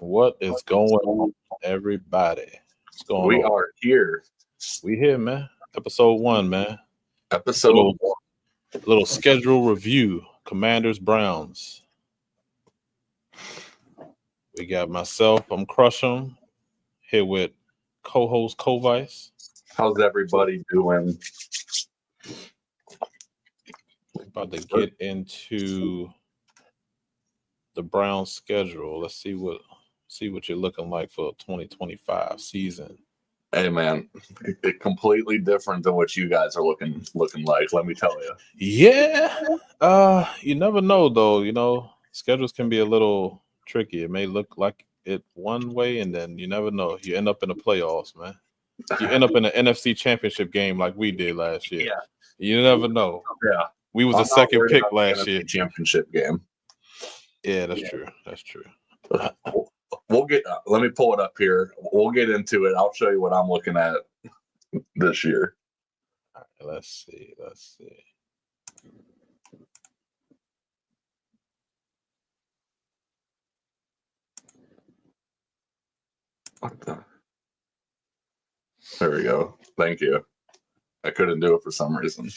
What is going on, everybody? What's going We on? are here. We here, man. Episode 1, man. Episode Little, 1. little schedule review. Commanders, Browns. We got myself. I'm Krushem here with co-host Kovice. How's everybody doing? We're about to get into the Browns schedule. Let's see what you're looking like for 2025 season. Hey man, completely different than what you guys are looking like, let me tell you. Yeah. You never know though, schedules can be a little tricky. It may look like it one way and then you never know. You end up in the playoffs, man. You end up in an NFC championship game like we did last year. Yeah. You never know. Yeah. We was I'm a second not worried pick about the last NFC year. championship game. Yeah, that's true. That's true. We'll get let me pull it up here. We'll get into it. I'll show you what I'm looking at this year. All right, let's see. What the? There we go. Thank you. I couldn't do it for some reason.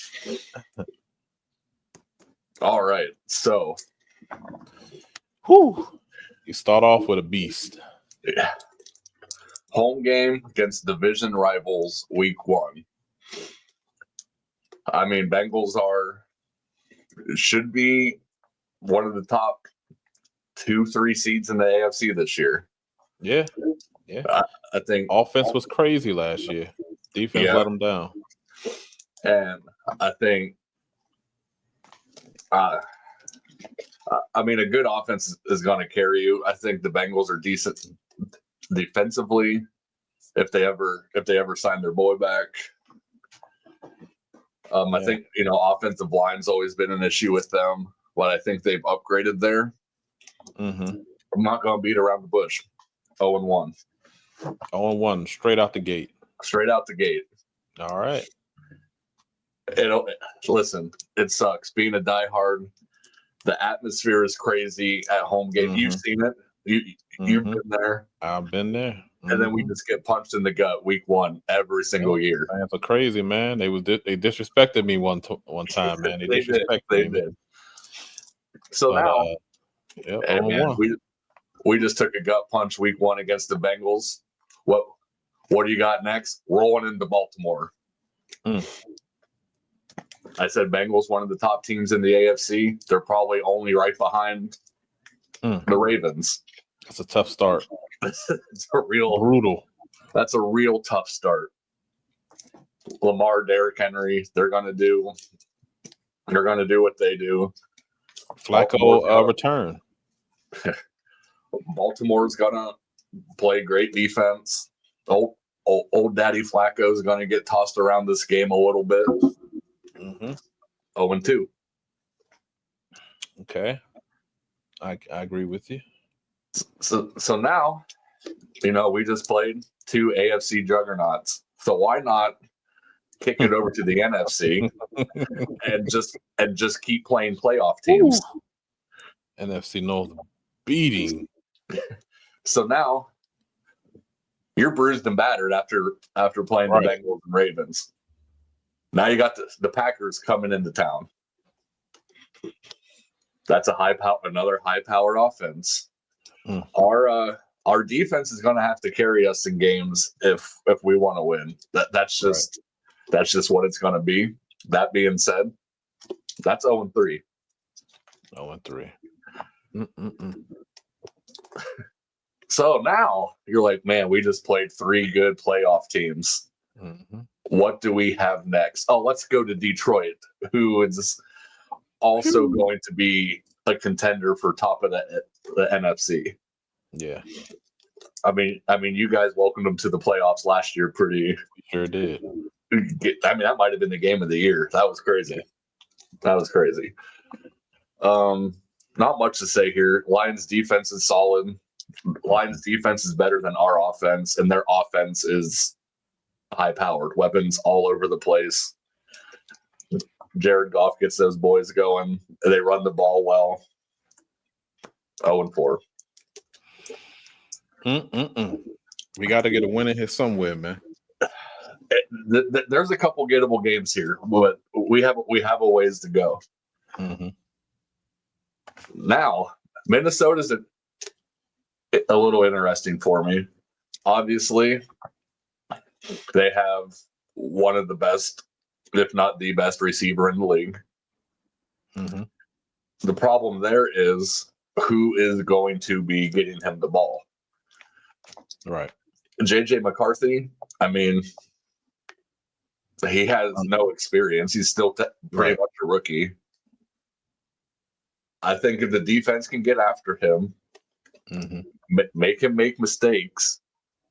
All right. So, Whew. You start off with a beast. yeah. Home game against division rivals week 1. I mean, Bengals should be one of the top 2-3 seeds in the AFC this year. Yeah. I think Offense was crazy last year. Defense let them down. And I think, I mean, a good offense is going to carry you. I think the Bengals are decent defensively if they ever sign their boy back. I think, offensive line's always been an issue with them, but I think they've upgraded there. Mm-hmm. I'm not going to beat around the bush. 0-1. 0-1, straight out the gate. Straight out the gate. All right. Listen, it sucks being a diehard. The atmosphere is crazy at home game. Mm-hmm. You've seen it. You've been there. I've been there. Mm-hmm. And then we just get punched in the gut week 1 every single year. Fans are crazy, man. They disrespected me one time, man. They disrespected me. Did. So now, man, we just took a gut punch week 1 against the Bengals. What do you got next? Rolling into Baltimore. I said Bengals, one of the top teams in the AFC. They're probably only right behind the Ravens. That's a tough start. It's a real brutal. That's a real tough start. Lamar, Derrick Henry, they're gonna do what they do. Flacco return. Baltimore's gonna play great defense. Old Daddy Flacco is gonna get tossed around this game a little bit. 0-2. Okay, I agree with you. So now, we just played 2 AFC juggernauts. So why not kick it over to the NFC and just keep playing playoff teams? Ooh. NFC North beating. So now you're bruised and battered after playing the Bengals and Ravens. Now you got the Packers coming into town. That's another high-powered offense. Our defense is going to have to carry us in games if we want to win. That's just what it's going to be. That being said, that's 0-3. 0-3. So now you're like, man, we just played 3 good playoff teams. What do we have next? Oh, let's go to Detroit, who is also going to be a contender for top of the NFC. Yeah. I mean, you guys welcomed them to the playoffs last year. We sure did. I mean, that might have been the game of the year. That was crazy. Yeah. That was crazy. Not much to say here. Lions defense is solid. Lions defense is better than our offense, and their offense is high-powered. Weapons all over the place. Jared Goff gets those boys going. They run the ball well. 0-4. We got to get a win in here somewhere, man. There's a couple gettable games here, but we have a ways to go. Mm-hmm. Now, Minnesota's a little interesting for me. Obviously, they have one of the best, if not the best, receiver in the league. Mm-hmm. The problem there is who is going to be getting him the ball. Right. JJ McCarthy, I mean, he has no experience. He's still pretty much a rookie. I think if the defense can get after him, make him make mistakes,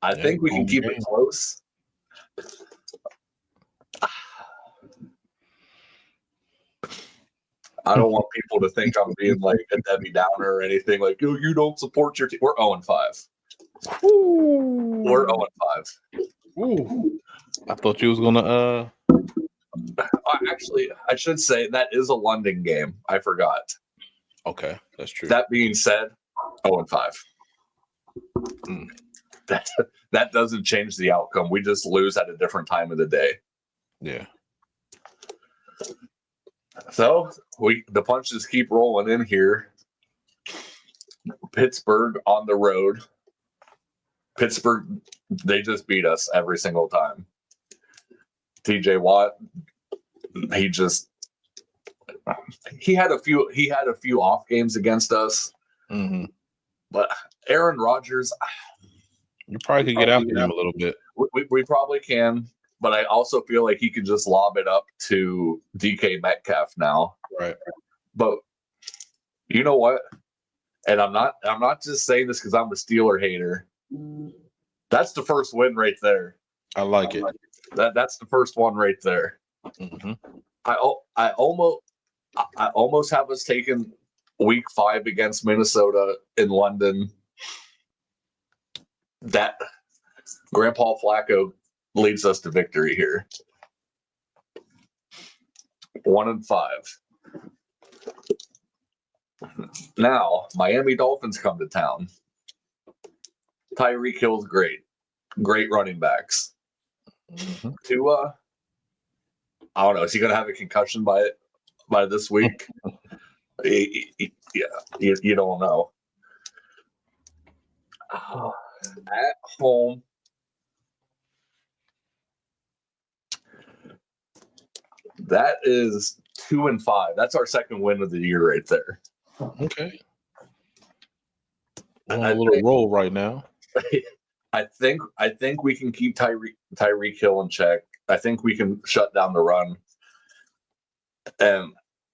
I think we can keep it close. I don't want people to think I'm being like a Debbie Downer or anything. Like, you don't support your team. We're 0-5. We're 0-5. Ooh. I thought you was gonna. Actually, I should say that is a London game. I forgot. Okay, that's true. That being said, 0-5. That doesn't change the outcome. We just lose at a different time of the day. Yeah. So the punches keep rolling in here. Pittsburgh on the road. Pittsburgh, they just beat us every single time. TJ Watt, he had a few off games against us. Mm-hmm. But Aaron Rodgers, you probably could get after him a little bit. We probably can, but I also feel like he could just lob it up to DK Metcalf now. Right. But you know what? And I'm not just saying this because I'm a Steeler hater. That's the first win right there. I like it. That's the first one right there. Mm-hmm. I almost have us taking week 5 against Minnesota in London. That Grandpa Flacco leads us to victory here. 1-5. Now, Miami Dolphins come to town. Tyreek Hill's great running backs. Mm-hmm. Tua, I don't know. Is he going to have a concussion by this week? Yeah, you don't know. At home, that is 2-5. That's our second win of the year right there. Okay. We're on a little roll right now. I think we can keep Tyreek Hill in check. I think we can shut down the run. And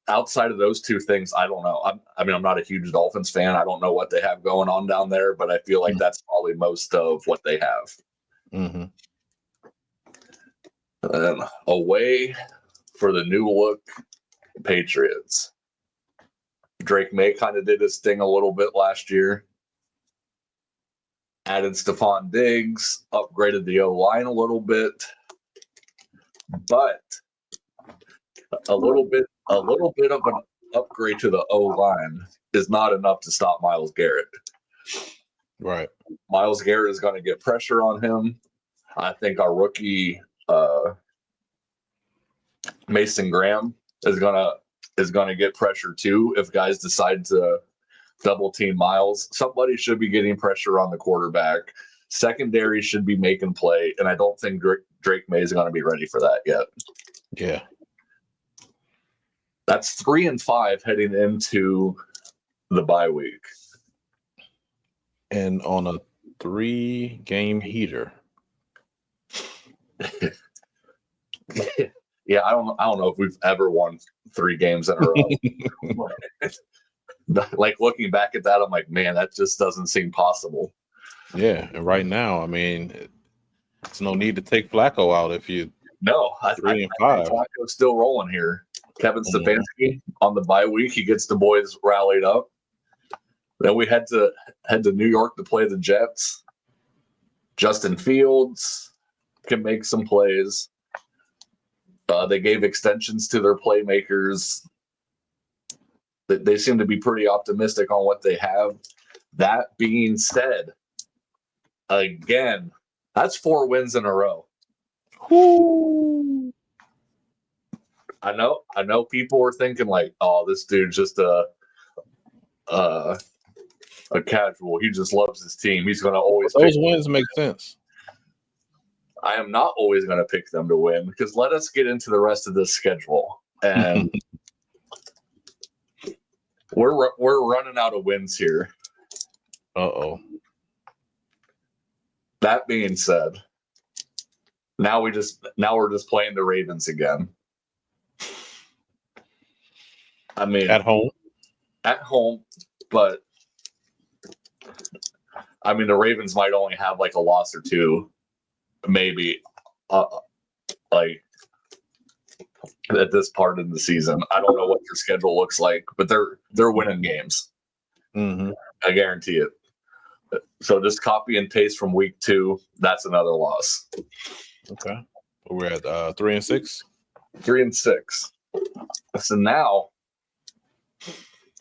outside of those two things, I don't know. I'm not a huge Dolphins fan. I don't know what they have going on down there, but I feel like that's probably most of what they have. Mm-hmm. And away for the new look Patriots. Drake May kind of did his thing a little bit last year. Added Stephon Diggs, upgraded the O-line a little bit. But a little bit of an upgrade to the O-line is not enough to stop Myles Garrett. Right. Myles Garrett is going to get pressure on him. I think our rookie Mason Graham is gonna get pressure too if guys decide to double team Myles. Somebody should be getting pressure on the quarterback. Secondary should be making play, and I don't think Drake May is going to be ready for that yet. Yeah. That's 3-5 heading into the bye week. And on a 3-game heater. Yeah, I don't know if we've ever won 3 games in a row. Like looking back at that, I'm like, man, that just doesn't seem possible. Yeah, and right now, I mean, it's no need to take Flacco out if you. No, 3-5. Flacco's still rolling here. Kevin Stefanski on the bye week, he gets the boys rallied up. Then we head to New York to play the Jets. Justin Fields can make some plays. They gave extensions to their playmakers. They seem to be pretty optimistic on what they have. That being said, again. That's 4 wins in a row. Woo. I know people were thinking like, oh, this dude's just a casual. He just loves his team. He's going to always Those wins make sense. I am not always going to pick them to win because let us get into the rest of this schedule. And we're running out of wins here. Uh-oh. That being said, now we're just playing the Ravens again. I mean, at home, but I mean, the Ravens might only have like a loss or two, maybe, like at this part of the season. I don't know what their schedule looks like, but they're winning games. Mm-hmm. I guarantee it. So just copy and paste from week 2. That's another loss. Okay, we're at 3-6. 3-6. So now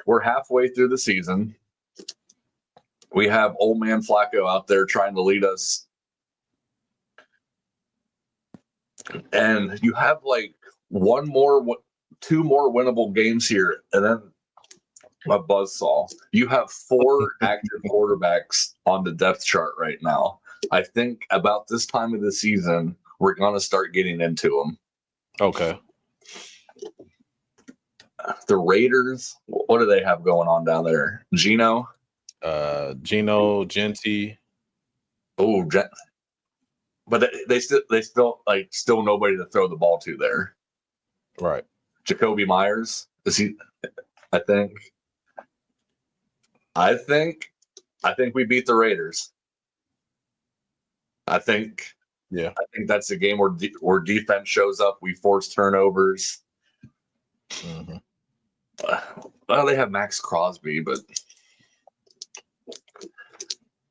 we're halfway through the season. We have old man Flacco out there trying to lead us. And you have like 2 more winnable games here. And then a buzzsaw. You have 4 active quarterbacks on the depth chart right now. I think about this time of the season, we're going to start getting into them. Okay. The Raiders, what do they have going on down there? Gino, Genti. Oh, but they still nobody to throw the ball to there. Right. Jacoby Myers, is he? I think we beat the Raiders. I think that's a game where defense shows up. We force turnovers. Mm-hmm. Well, they have Max Crosby, but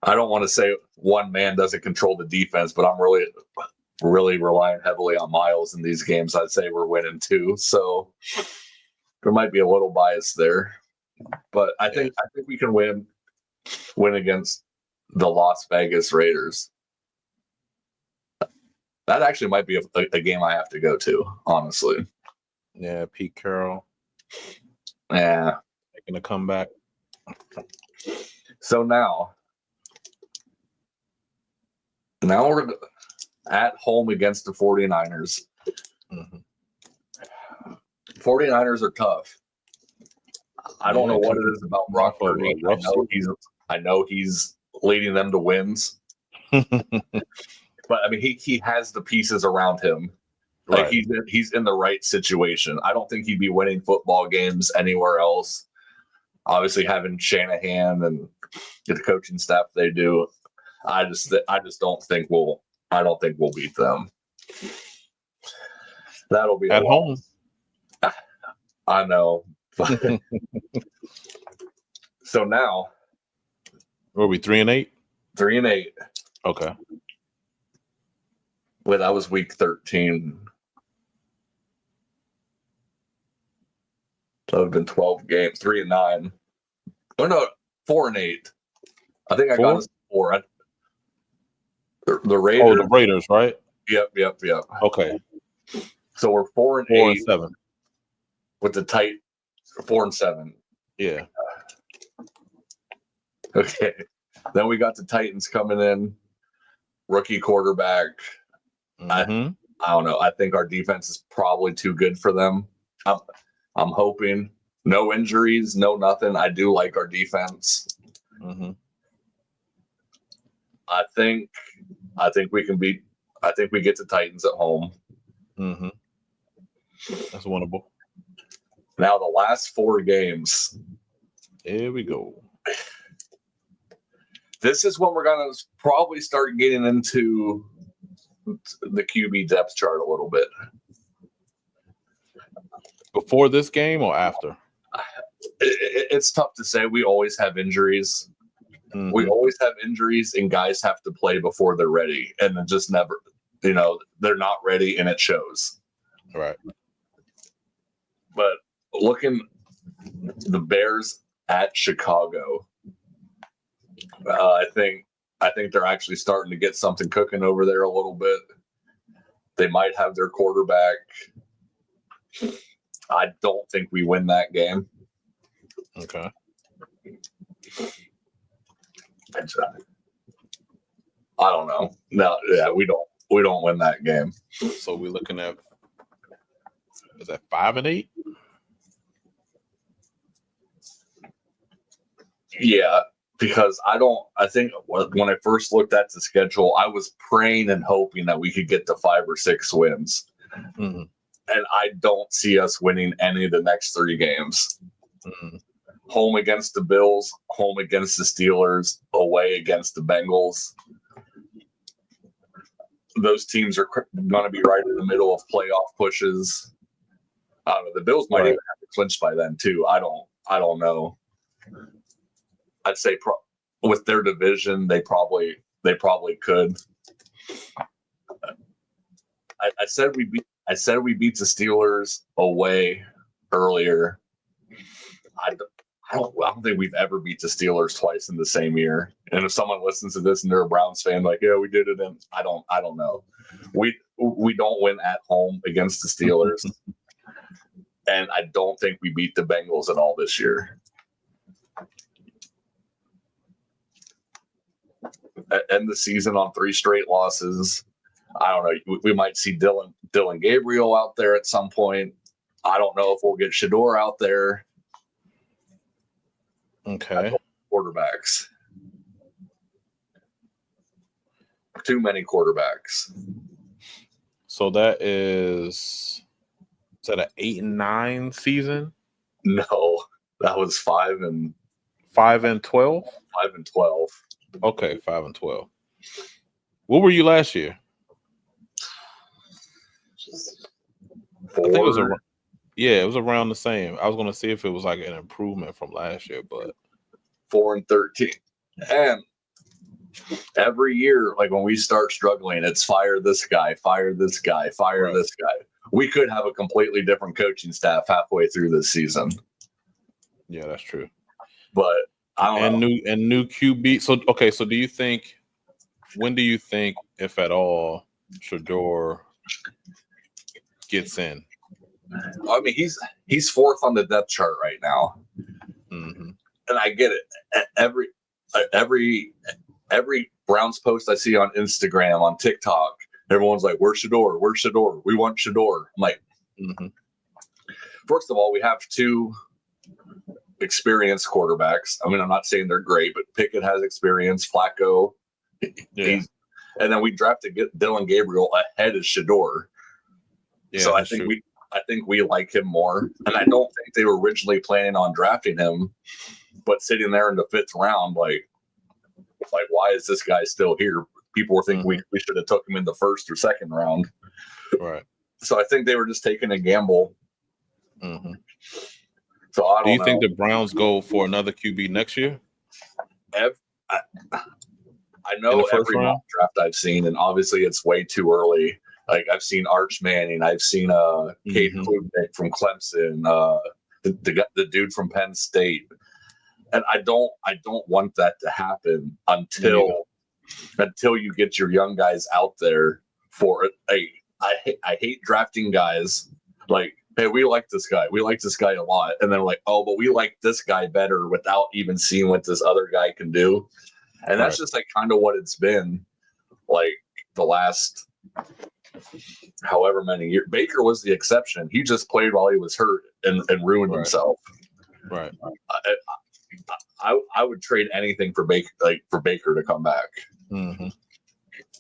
I don't want to say one man doesn't control the defense, but I'm really relying heavily on Miles in these games. I'd say we're winning 2, so there might be a little bias there, but I think we can win against the Las Vegas Raiders. That actually might be a game I have to go to, honestly. Yeah, Pete Carroll. Yeah, making a comeback. So now we're at home against the 49ers. Mm-hmm. 49ers are tough. I don't know what it is about Brock Purdy. I know he's leading them to wins. But I mean, he has the pieces around him. Like right. he's in the right situation. I don't think he'd be winning football games anywhere else. Obviously, having Shanahan and the coaching staff they do, I just don't think we'll beat them. That'll be at home. I know. So now, were we 3-8? 3-8. Okay. Well, that was week 13. That would have been 12 games. 3-9. Oh no, 4-8. I think I got us 4. The Raiders. Oh, the Raiders, right? Yep. Okay. So we're 4-8. 4-7. With the tight 4-7. Yeah. Okay. Then we got the Titans coming in. Rookie quarterback. Mm-hmm. I don't know. I think our defense is probably too good for them. I'm hoping no injuries, no nothing. I do like our defense. Mm-hmm. I think we can beat. I think we get the Titans at home. Mm-hmm. That's winnable. Now the last 4 games. Here we go. This is when we're going to probably start getting into the QB depth chart a little bit. Before this game or after? It's tough to say. We always have injuries. Mm-hmm. We always have injuries, and guys have to play before they're ready, and then just never, they're not ready, and it shows. Right. But looking, the Bears at Chicago, I think I think they're actually starting to get something cooking over there a little bit. They might have their quarterback. I don't think we win that game. Okay. I don't know. No, yeah, we don't win that game. So we're looking at, is that 5-8? Yeah, because I think when I first looked at the schedule, I was praying and hoping that we could get to 5 or 6 wins. Mm-hmm. And I don't see us winning any of the next 3 games. Mm-hmm. Home against the Bills, home against the Steelers, away against the Bengals. Those teams are going to be right in the middle of playoff pushes. I don't know. The Bills might even have to clinch by then too. I don't know. I'd say with their division, they probably could. I said we beat the Steelers away earlier. I don't think we've ever beat the Steelers twice in the same year. And if someone listens to this and they're a Browns fan, like, yeah, we did it, and I don't know. We don't win at home against the Steelers, and I don't think we beat the Bengals at all this year. End the season on 3 straight losses. I don't know. We might see Dylan Gabriel out there at some point. I don't know if we'll get Shador out there. Okay. Quarterbacks. Too many quarterbacks. So that is that an 8-9 season? No, that was 5 and 12. 5 and 12. Okay, 5 and 12. What were you last year? 4. I think it was it was around the same. I was going to see if it was like an improvement from last year, but 4 and 13. And every year, like when we start struggling, it's fire this guy, fire this guy, fire this guy. We could have a completely different coaching staff halfway through this season. Yeah, that's true. But I don't know. New QB. So okay, so when do you think, if at all, Shador gets in? I mean, he's 4th on the depth chart right now. Mm-hmm. And I get it. Every Browns post I see on Instagram, on TikTok, everyone's like, "Where's Shador? Where's Shador? We want Shador." I'm like, First of all, we have 2 experienced quarterbacks. I mean, I'm not saying they're great, but Pickett has experience. Flacco, and then we drafted Dylan Gabriel ahead of Shador. Yeah, so I think we like him more, and I don't think they were originally planning on drafting him, but sitting there in the 5th round, like why is this guy still here? People were thinking we should have took him in the 1st or 2nd round. Right. So I think they were just taking a gamble. Mm-hmm. So I don't know. Do you think the Browns go for another QB next year? I know every mock draft I've seen, and obviously it's way too early. Like I've seen Arch Manning, I've seen Cade Klubnik from Clemson, the dude from Penn State, and I don't want that to happen until you get your young guys out there for it. I hate drafting guys like, hey, we like this guy a lot, and then like, oh, but we like this guy better without even seeing what this other guy can do, and that's just like kind of what it's been like the last however many years. Baker was the exception. He just played while he was hurt and ruined himself. Right. I would trade anything for Baker to come back. Mm-hmm.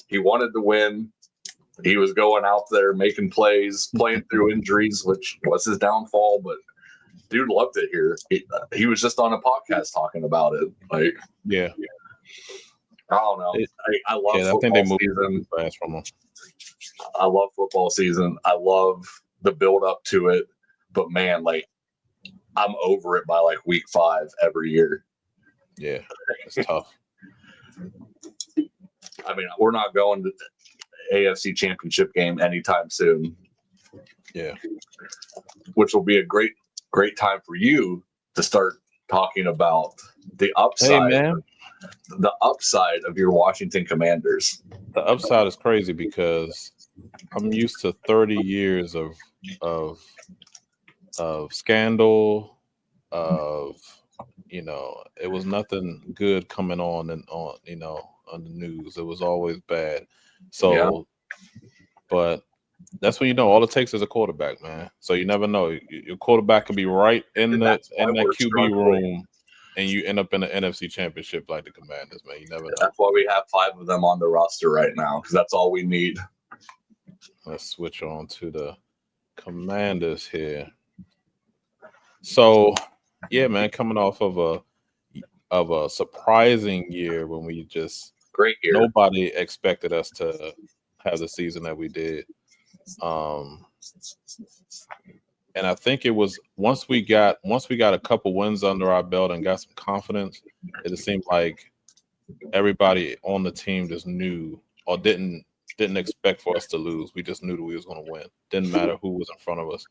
He wanted to win. He was going out there making plays, playing through injuries, which was his downfall. But dude loved it here. He was just on a podcast talking about it. Like, I don't know. I love football I think they moved season. Fast from him. I love football season. I love the build up to it. But man, like, I'm over it by like week 5 every year. Yeah, it's tough. I mean, we're not going to the AFC Championship game anytime soon. Yeah, which will be a great time for you to start talking about the upside. Hey man, the upside of your Washington Commanders? The upside is crazy because I'm used to 30 years of scandal, of it was nothing good coming on and on, on the news. It was always bad. So, but that's when all it takes is a quarterback, man. So you never know. Your quarterback could be right in that QB room, and you end up in the NFC Championship like the Commanders, man. You never know. That's why we have 5 of them on the roster right now, because that's all we need. Let's switch on to the Commanders here. So, yeah, man, coming off of a surprising year when we just great year. Nobody expected us to have the season that we did. And I think it was once we got a couple wins under our belt and got some confidence, it just seemed like everybody on the team just knew or didn't expect for us to lose. We just knew that we was going to win. Didn't matter who was in front of us.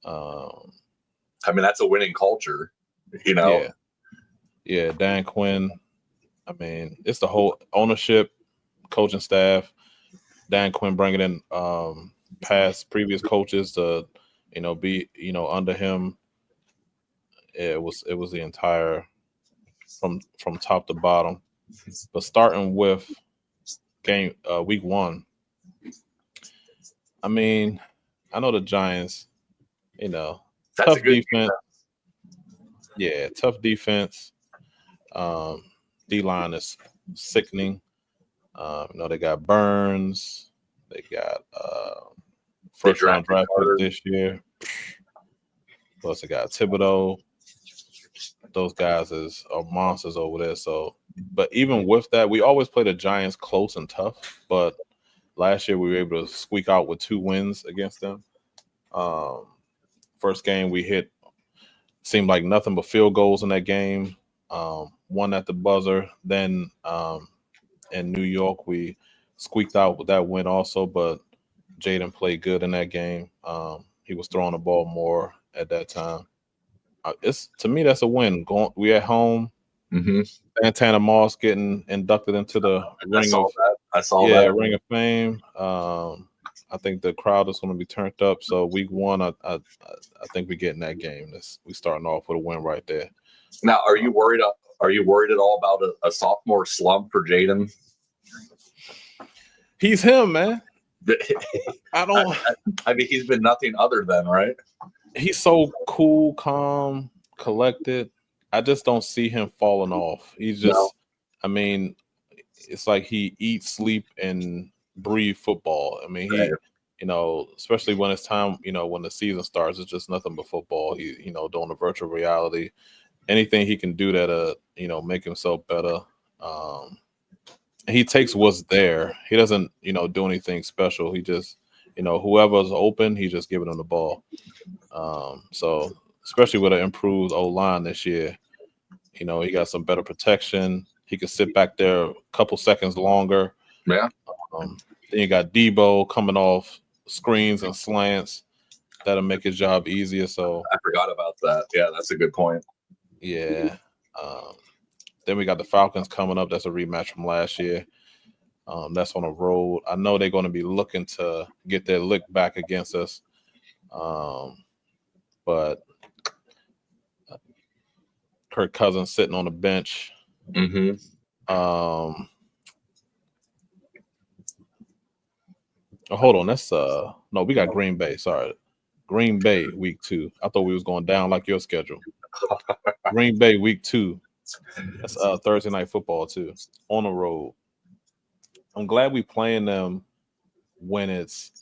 I mean, that's a winning culture, Yeah, Dan Quinn. I mean, it's the whole ownership, coaching staff. Dan Quinn bringing in previous coaches to, be under him. It was the entire from top to bottom. But starting with week 1, I mean, I know the Giants. That's tough defense. Yeah, tough defense. D-line is sickening. They got Burns. They got first round draft pick this year. Plus, they got Thibodeau. Those guys are monsters over there. So, but even with that, we always play the Giants close and tough. But last year, we were able to squeak out with 2 wins against them. First game we hit seemed like nothing but field goals in that game. One at the buzzer. Then in New York, we squeaked out with that win also. But Jaden played good in that game. He was throwing the ball more at that time. To me, that's a win. We at home. Mm-hmm. Santana Moss getting inducted into the Ring of Fame. I think the crowd is going to be turned up. So week 1, I think we get in that game. We starting off with a win right there. Now, are you worried? Are you worried at all about a sophomore slump for Jaden? He's him, man. I mean, he's been nothing other than, right? He's so cool, calm, collected. I just don't see him falling off. He's just, I mean, it's like he eats, sleep, and breathe football. I mean, he, especially when it's time, when the season starts, it's just nothing but football. He, doing the virtual reality, anything he can do that, make himself better. He takes what's there. He doesn't, do anything special. He just, whoever's open, he's just giving them the ball. So especially with an improved O-line this year, he got some better protection. He could sit back there a couple seconds longer. Yeah. Then you got Debo coming off screens and slants. That'll make his job easier. So I forgot about that. Yeah, that's a good point. Yeah. Then we got the Falcons coming up. That's a rematch from last year. That's on the road. I know they're going to be looking to get their lick back against us. But Kirk Cousins sitting on the bench. Mm-hmm. Hold on. That's no, we got Green Bay. Sorry. Green Bay week 2. I thought we was going down like your schedule. Green Bay week 2. That's Thursday night football too. On the road. I'm glad we playing them when it's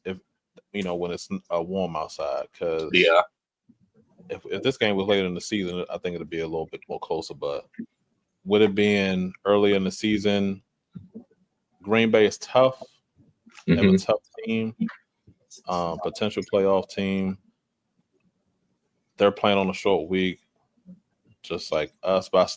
warm outside, because if this game was later in the season, I think it'd be a little bit more closer. But with it being early in the season, Green Bay is tough. They have a tough team, potential playoff team. They're playing on a short week, just like us. But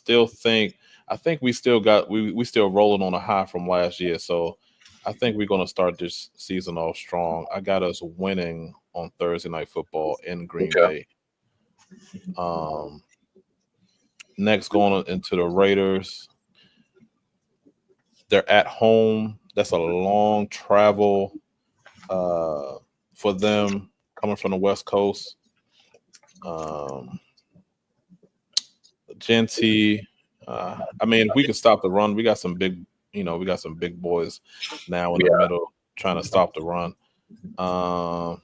I think we still got we still rolling on a high from last year. So I think we're gonna start this season off strong. I got us winning on Thursday night football in Green Bay. Next, going into the Raiders. They're at home. That's a long travel for them coming from the West Coast. Genty. I mean, if we can stop the run, we got some big, we got some big boys now in the middle trying to stop the run. I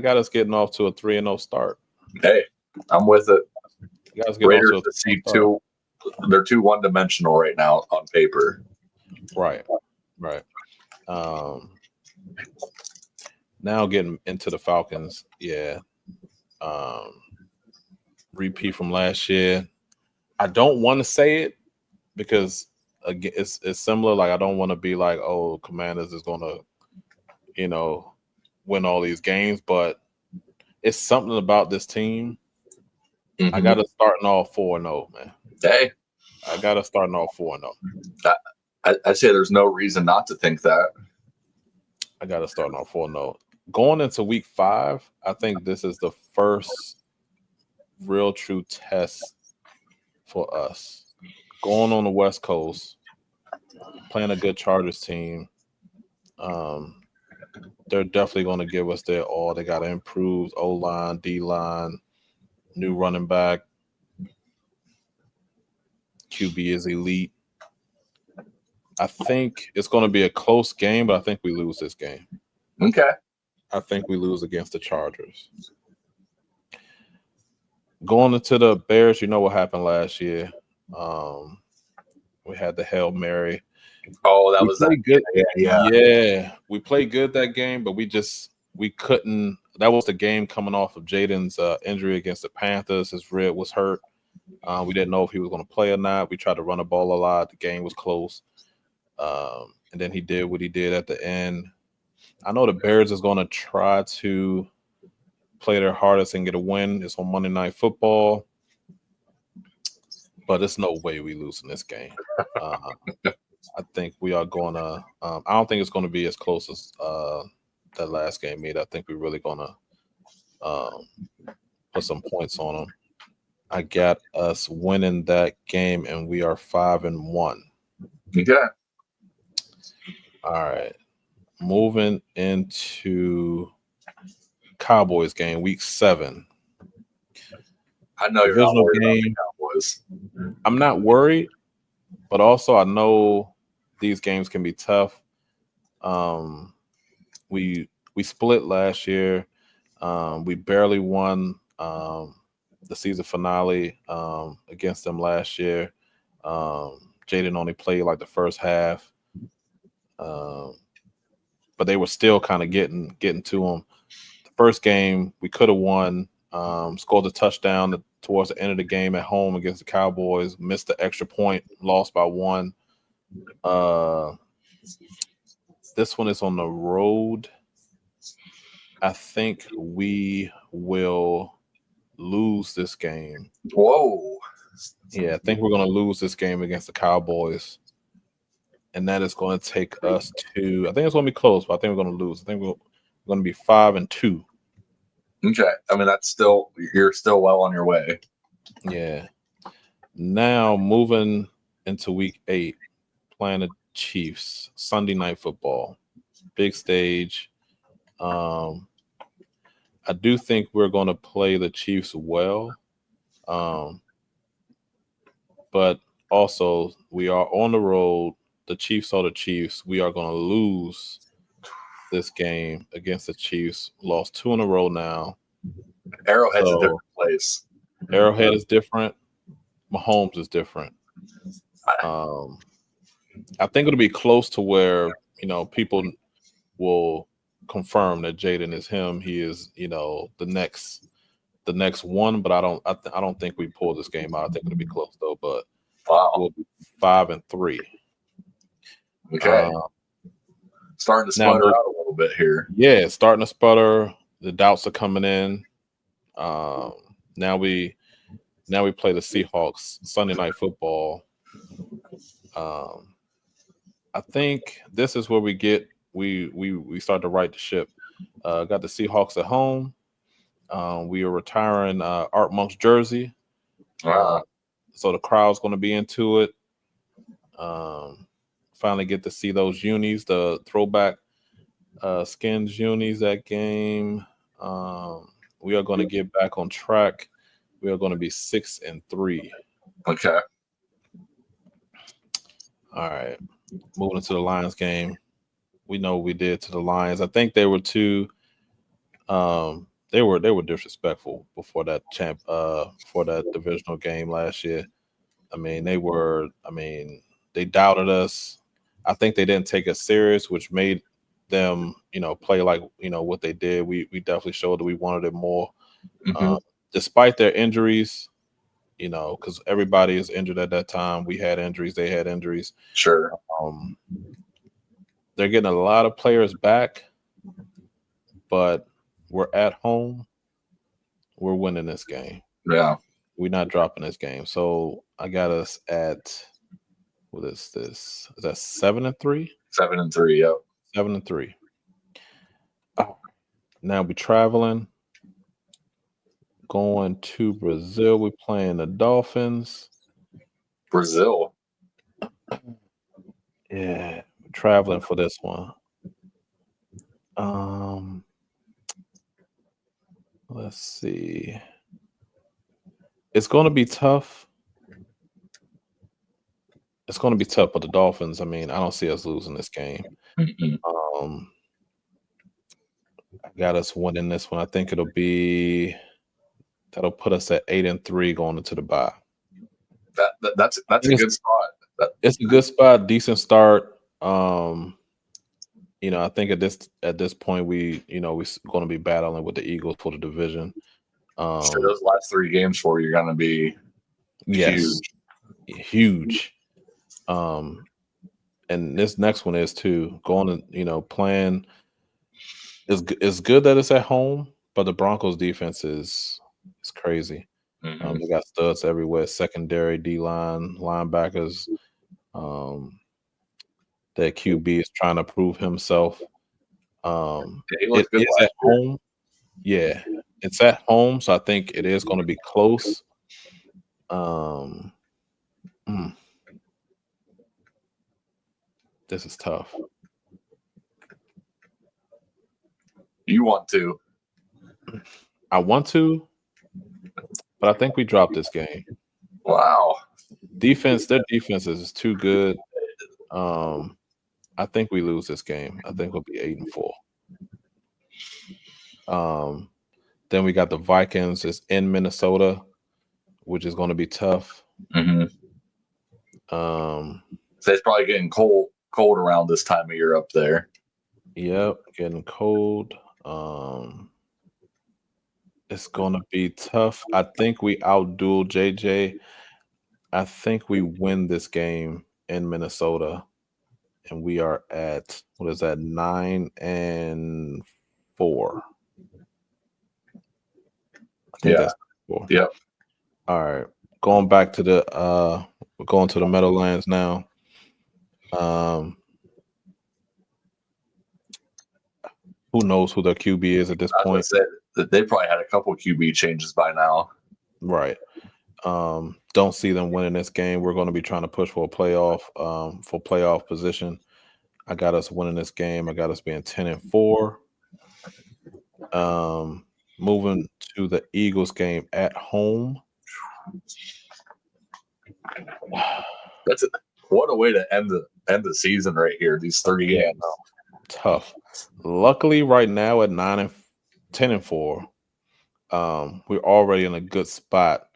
got us getting off to a 3-0 start. Hey, I'm with it. You guys Raiders to see two. They're too one-dimensional right now on paper. Right. Now getting into the Falcons, yeah. Repeat from last year. I don't want to say it because again, it's similar. Like I don't want to be like, oh, Commanders is gonna, win all these games, but it's something about this team. I got to starting off 4-0, man. Hey, I got to starting off 4-0. I say there's no reason not to think that. I got to start off 4-0. Going into week 5, I think this is the first real true test for us. Going on the West Coast, playing a good Chargers team. They're definitely going to give us their all. They got to improve O-line, D-line, new running back. QB is elite. I think it's going to be a close game, but I think we lose this game. Okay. I think we lose against the Chargers. Going into the Bears, you know what happened last year. We had the Hail Mary. Oh, that was that good. Yeah. We played good that game, but we couldn't. That was the game coming off of Jaden's injury against the Panthers. His rib was hurt. We didn't know if he was going to play or not. We tried to run the ball a lot. The game was close. And then he did what he did at the end. I know the Bears is going to try to play their hardest and get a win. It's on Monday Night Football. But there's no way we lose in this game. I think we are going to I don't think it's going to be as close as that last game either. I think we're really going to put some points on them. I got us winning that game, and we are 5-1. Okay. All right. Moving into Cowboys game, week 7. I know you're not worried about the Cowboys. I'm not worried, but also I know these games can be tough. We split last year. We barely won the season finale against them last year. Jaden only played like the first half, but they were still kind of getting to him. The first game we could have won. Scored a touchdown towards the end of the game at home against the Cowboys. Missed the extra point, lost by 1. This one is on the road. I think we will lose this game. Whoa. Yeah, I think we're going to lose this game against the Cowboys. And that is going to take us to, I think it's going to be close, but I think we're going to lose. I think we're going to be 5-2. Okay. I mean, you're still well on your way. Yeah. Now moving into week 8, playing the Chiefs, Sunday Night Football, big stage. I do think we're going to play the Chiefs well. But also we are on the road. The Chiefs are the Chiefs. We are going to lose this game against the Chiefs. Lost 2 in a row now. Arrowhead's a different place. Arrowhead is different. Mahomes is different. I think it'll be close to where, people will confirm that Jaden is him. He is, the next one, but I don't think we pull this game out. I think it'll be close though, but we'll be 5-3. Okay. Starting to sputter out a little bit here. Yeah, starting to sputter. The doubts are coming in. Now we play the Seahawks Sunday Night Football. I think this is where we start to right the ship. Got the Seahawks at home. We are retiring Art Monk's jersey. so the crowd's going to be into it. Um, Finally get to see those unis, the throwback skins unis that game. We are going to get back on track. We are going to be 6-3. Okay. All right, moving into the Lions game. We know what we did to the Lions. I think they were too. They were disrespectful before that before that divisional game last year. I mean, they were. I mean, they doubted us. I think they didn't take us serious, which made them, play like what they did. We definitely showed that we wanted it more, Hmm. despite their injuries. Because everybody is injured at that time. We had injuries. They had injuries. Sure. Um, they're getting a lot of players back, but we're at home. We're winning this game. Yeah. We're not dropping this game. So I got us at, what is this? Is that 7-3? 7-3. Yep. 7-3. Oh, now we're traveling, going to Brazil. We're playing the Dolphins. Brazil. Yeah, traveling for this one. Um, let's see. It's going to be tough. It's going to be tough, but the Dolphins, I mean, I don't see us losing this game. Mm-mm. Um, I got us winning this one. I think that'll put us at 8-3 going into the bye. That's I a think good spot. it's a good spot, decent start. I think at this point we're going to be battling with the Eagles for the division. Sure, those last 3 games for you are going to be Yes, huge. huge. Um, and this next one is too going to playing. It's good that it's at home, but the Broncos defense is crazy. Hmm. They got studs everywhere, secondary, D line, linebackers. Um, that QB is trying to prove himself. Yeah, he It looked good is at last year. home. Yeah, it's at home, so I think it is going to be close. Um, mm, this is tough. You want to? I want to, but I think we dropped this game. Wow. Their defense is too good. Um, I think we lose this game. I think we'll be 8-4. Um, then we got the Vikings. It's in Minnesota, which is going to be tough. Hmm. Um, So it's probably getting cold around this time of year up there. yep, getting cold. It's going to be tough. I think we outduel JJ. I think we win this game in Minnesota, and we are at, what is that, 9-4. I think Yeah. that's 4. Yep. All right, going back to we're going to the Meadowlands now. Um, who knows who their QB is at this I was point? gonna say that they probably had a couple QB changes by now. Right. Don't see them winning this game. We're going to be trying to push for a playoff position. I got us winning this game. I got us being 10-4. Moving to the Eagles game at home. What a way to end the season right here. These 3 games. Tough. Luckily, right now at 10-4, we're already in a good spot.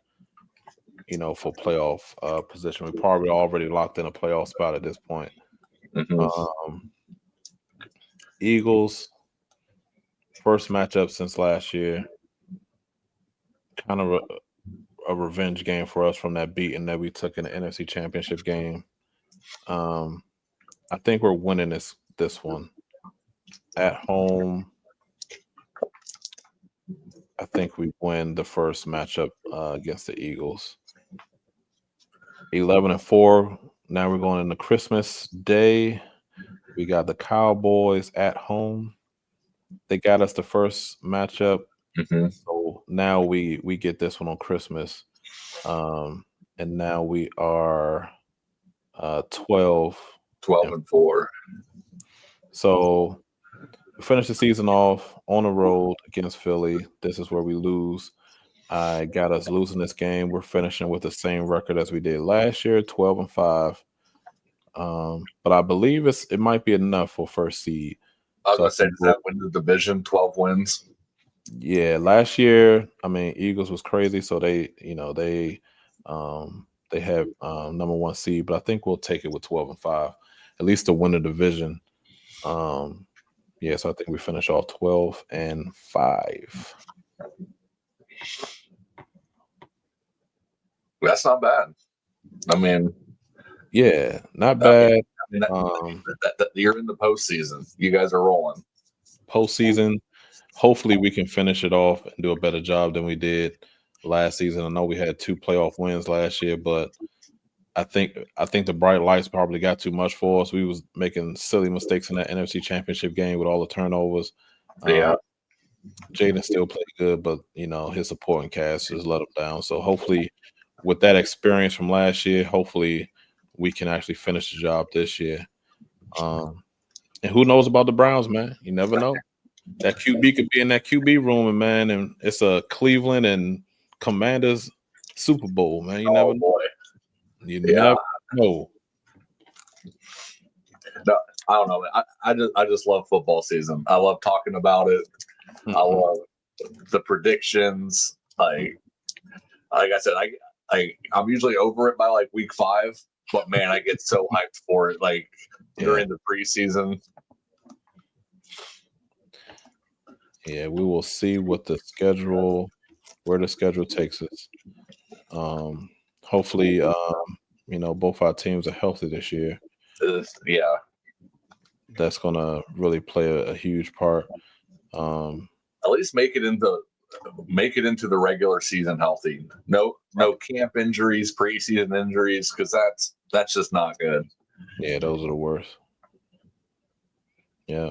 For playoff position. We're probably already locked in a playoff spot at this point. Hmm. Eagles, first matchup since last year. Kind of a revenge game for us from that beating that we took in the NFC Championship game. I think we're winning this one at home. I think we win the first matchup against the Eagles. 11-4. Now we're going into Christmas Day. We got the Cowboys at home. They got us the first matchup. Hmm. So now we get this one on Christmas. and now we are 12 12 and and 4. so we finished the season off on the road against Philly. This is where we lose. I got us losing this game. We're finishing with the same record as we did last year, 12 and 5. But I believe it might be enough for first seed. I was So I going to say, think does that win the division? 12 wins? yeah, last year, I mean, Eagles was crazy, so they had number one seed, but I think we'll take it with 12 and 5, at least to win the division. Yeah, so I think we finish off 12 and 5. That's not bad. I mean, Yeah, not bad. You're in the postseason. You guys are rolling. Postseason, hopefully we can finish it off and do a better job than we did last season. I know we had 2 playoff wins last year, but I think the bright lights probably got too much for us. We was making silly mistakes in that NFC Championship game with all the turnovers. Yeah. Jaden still played good, but his supporting cast just let him down. So hopefully, with that experience from last year, hopefully we can actually finish the job this year. And who knows about the Browns, man? You never know. That QB could be in that QB room, and man, and it's a Cleveland and Commanders Super Bowl, man. You never know. Boy. You never know. No, I don't know. I just love football season. I love talking about it. Mm-hmm. I love the predictions. Like I said, I'm usually over it by like week 5, but man, I get so hyped for it. Like during the preseason. Yeah, we will see where the schedule takes us. Hopefully, both our teams are healthy this year. Yeah, that's gonna really play a huge part. At least make it into the regular season healthy. No camp injuries, preseason injuries, because that's just not good. Yeah, those are the worst. Yeah.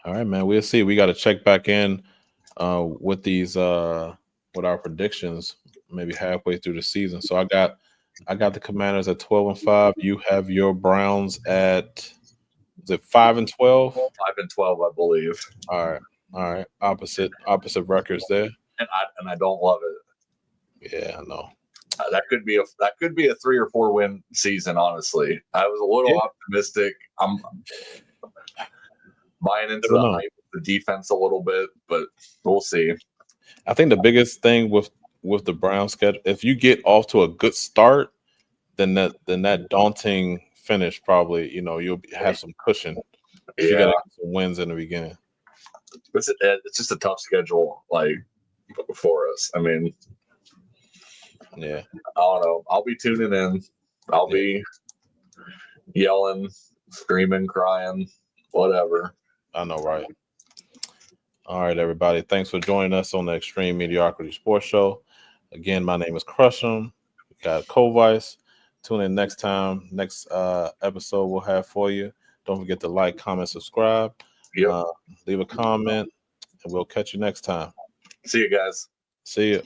All right, man. We'll see. We got to check back in with these with our predictions maybe halfway through the season. So I got the Commanders at 12 and 5. You have your Browns at, is it 5 and 12? 5 and 12, I believe. All right. Opposite records there. And I don't love it. Yeah, I know. That could be a 3 or 4 win season. Honestly, I was a little optimistic. I'm buying into the hype of the defense a little bit, but we'll see. I think the biggest thing with the Browns schedule, if you get off to a good start, then that daunting finish probably, you'll have some cushion. You got to get some wins in the beginning. It's just a tough schedule, like for us. I mean, yeah, I don't know. I'll be tuning in. I'll be yelling, screaming, crying, whatever. I know, right? All right, everybody. Thanks for joining us on the Extreme Mediocrity Sports Show. Again, my name is Krushem. We got Kovice. Tune in next time. Next episode we'll have for you. Don't forget to like, comment, subscribe. Yep. Leave a comment, and we'll catch you next time. See you guys. See you.